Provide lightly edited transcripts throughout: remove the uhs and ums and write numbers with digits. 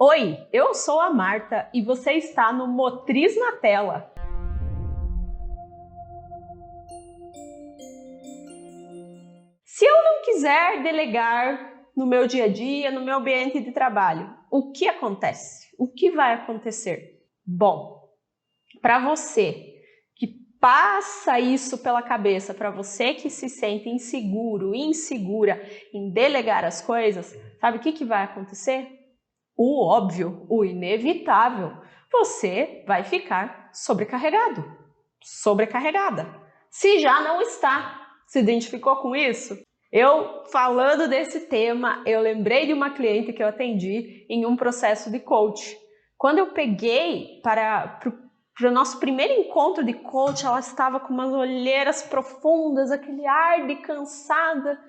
Oi, eu sou a Marta e você está no Motriz na Tela. Se eu não quiser delegar no meu dia a dia, no meu ambiente de trabalho, o que acontece? O que vai acontecer? Bom, para você que passa isso pela cabeça, para você que se sente inseguro, insegura em delegar as coisas, sabe o que vai acontecer? O óbvio, o inevitável, você vai ficar sobrecarregado, sobrecarregada. Se já não está, se identificou com isso? Eu, falando desse tema, eu lembrei de uma cliente que eu atendi em um processo de coach. Quando eu peguei para o nosso primeiro encontro de coach, ela estava com umas olheiras profundas, aquele ar de cansada.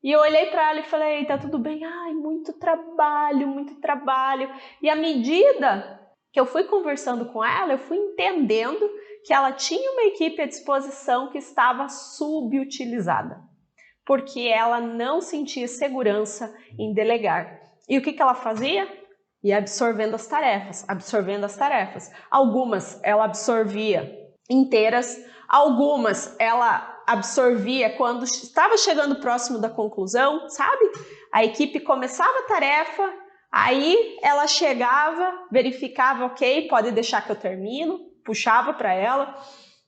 E eu olhei para ela e falei, tá tudo bem? Ai, muito trabalho, muito trabalho. E à medida que eu fui conversando com ela, eu fui entendendo que ela tinha uma equipe à disposição que estava subutilizada, porque ela não sentia segurança em delegar. E o que ela fazia? Ia absorvendo as tarefas, absorvendo as tarefas. Algumas ela absorvia inteiras, algumas ela absorvia quando estava chegando próximo da conclusão, sabe? A equipe começava a tarefa, aí ela chegava, verificava, ok, pode deixar que eu termino, puxava para ela.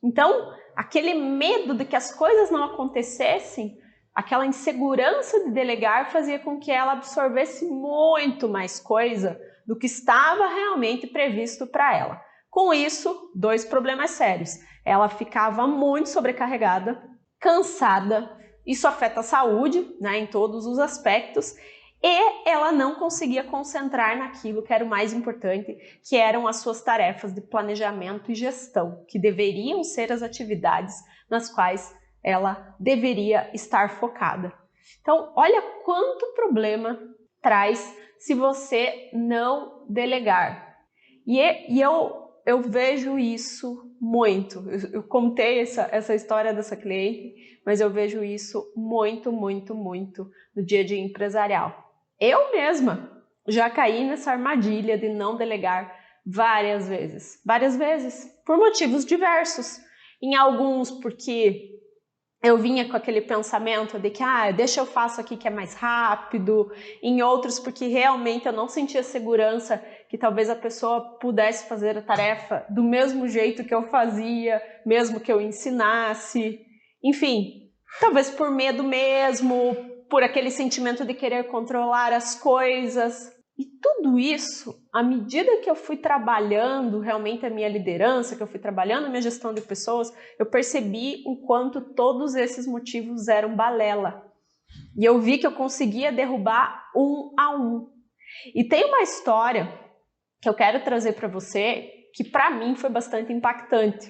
Então, aquele medo de que as coisas não acontecessem, aquela insegurança de delegar fazia com que ela absorvesse muito mais coisa do que estava realmente previsto para ela. Com isso, dois problemas sérios. Ela ficava muito sobrecarregada, cansada, isso afeta a saúde, né, em todos os aspectos, e ela não conseguia concentrar naquilo que era o mais importante, que eram as suas tarefas de planejamento e gestão, que deveriam ser as atividades nas quais ela deveria estar focada. Então, olha quanto problema traz se você não delegar. E eu vejo isso muito. Eu contei essa história dessa cliente, mas eu vejo isso muito, muito, muito no dia a dia empresarial. Eu mesma já caí nessa armadilha de não delegar várias vezes, por motivos diversos. Em alguns porque eu vinha com aquele pensamento de que, deixa eu faço aqui que é mais rápido. Em outros porque realmente eu não sentia segurança que talvez a pessoa pudesse fazer a tarefa do mesmo jeito que eu fazia, mesmo que eu ensinasse. Enfim, talvez por medo mesmo, por aquele sentimento de querer controlar as coisas. E tudo isso, à medida que eu fui trabalhando realmente a minha liderança, que eu fui trabalhando a minha gestão de pessoas, eu percebi o quanto todos esses motivos eram balela. E eu vi que eu conseguia derrubar um a um. E tem uma história que eu quero trazer para você, que para mim foi bastante impactante.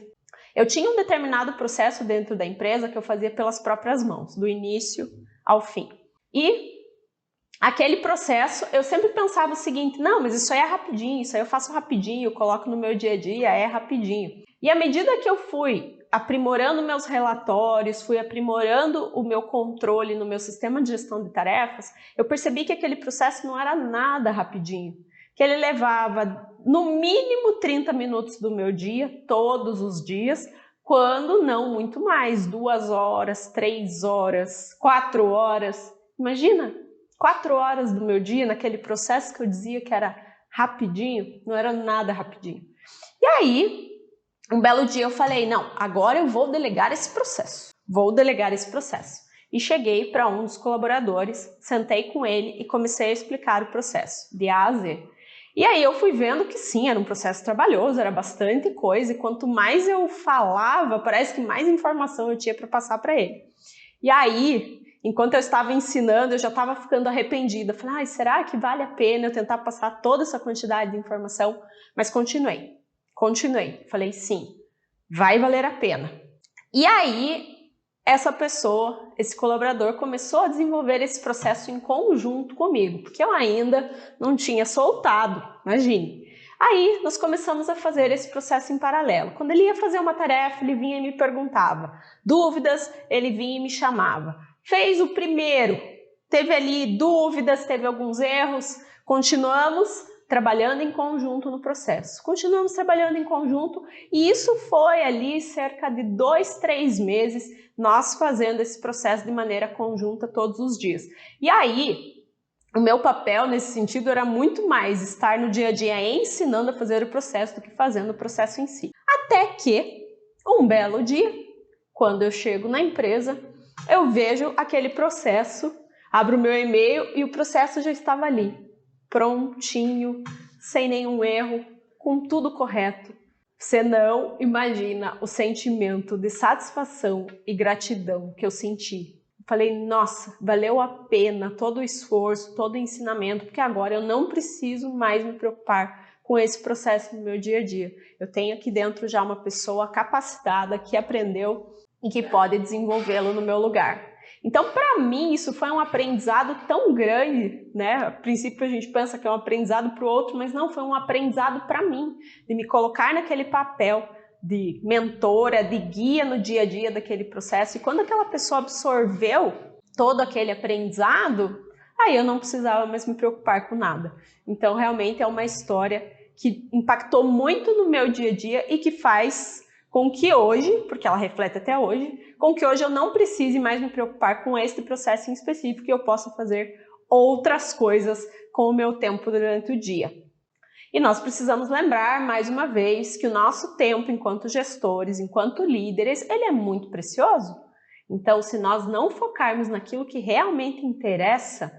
Eu tinha um determinado processo dentro da empresa que eu fazia pelas próprias mãos, do início ao fim. E aquele processo, eu sempre pensava o seguinte, não, mas isso aí é rapidinho, isso aí eu faço rapidinho, eu coloco no meu dia a dia, é rapidinho. E à medida que eu fui aprimorando meus relatórios, fui aprimorando o meu controle no meu sistema de gestão de tarefas, eu percebi que aquele processo não era nada rapidinho, que ele levava no mínimo 30 minutos do meu dia, todos os dias, quando não muito mais, 2 horas, 3 horas, 4 horas, imagina? 4 horas do meu dia naquele processo que eu dizia que era rapidinho, não era nada rapidinho. E aí, um belo dia eu falei, não, agora eu vou delegar esse processo, E cheguei para um dos colaboradores, sentei com ele e comecei a explicar o processo, de A a Z. E aí eu fui vendo que sim, era um processo trabalhoso, era bastante coisa, e quanto mais eu falava, parece que mais informação eu tinha para passar para ele. E aí, enquanto eu estava ensinando, eu já estava ficando arrependida. Falei, será que vale a pena eu tentar passar toda essa quantidade de informação? Mas continuei. Falei, sim, vai valer a pena. E aí, essa pessoa, esse colaborador, começou a desenvolver esse processo em conjunto comigo, porque eu ainda não tinha soltado, imagine. Aí, nós começamos a fazer esse processo em paralelo. Quando ele ia fazer uma tarefa, ele vinha e me perguntava. Dúvidas, ele vinha e me chamava. Fez o primeiro, teve ali dúvidas, teve alguns erros, continuamos, trabalhando em conjunto no processo. Continuamos trabalhando em conjunto e isso foi ali cerca de 2, 3 meses nós fazendo esse processo de maneira conjunta todos os dias. E aí, o meu papel nesse sentido era muito mais estar no dia a dia ensinando a fazer o processo do que fazendo o processo em si. Até que, um belo dia, quando eu chego na empresa, eu vejo aquele processo, abro o meu e-mail e o processo já estava ali, prontinho, sem nenhum erro, com tudo correto. Você não imagina o sentimento de satisfação e gratidão que eu senti. Falei, nossa, valeu a pena todo o esforço, todo o ensinamento, porque agora eu não preciso mais me preocupar com esse processo no meu dia a dia. Eu tenho aqui dentro já uma pessoa capacitada que aprendeu e que pode desenvolvê-lo no meu lugar. Então, para mim, isso foi um aprendizado tão grande, né? A princípio a gente pensa que é um aprendizado para o outro, mas não, foi um aprendizado para mim, de me colocar naquele papel de mentora, de guia no dia a dia daquele processo. E quando aquela pessoa absorveu todo aquele aprendizado, aí eu não precisava mais me preocupar com nada. Então, realmente é uma história que impactou muito no meu dia a dia e que faz com que hoje, porque ela reflete até hoje, com que hoje eu não precise mais me preocupar com este processo em específico e eu possa fazer outras coisas com o meu tempo durante o dia. E nós precisamos lembrar, mais uma vez, que o nosso tempo enquanto gestores, enquanto líderes, ele é muito precioso. Então, se nós não focarmos naquilo que realmente interessa,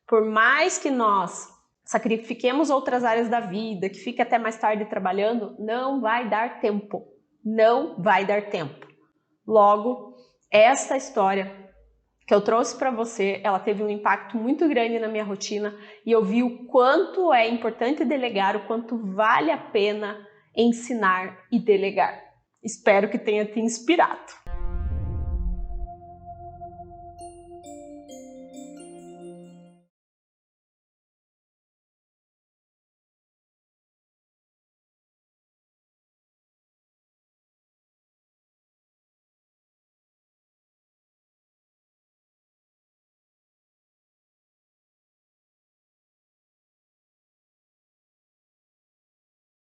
por mais que nós sacrifiquemos outras áreas da vida, que fique até mais tarde trabalhando, não vai dar tempo. Não vai dar tempo. Logo, essa história que eu trouxe para você, ela teve um impacto muito grande na minha rotina e eu vi o quanto é importante delegar, o quanto vale a pena ensinar e delegar. Espero que tenha te inspirado.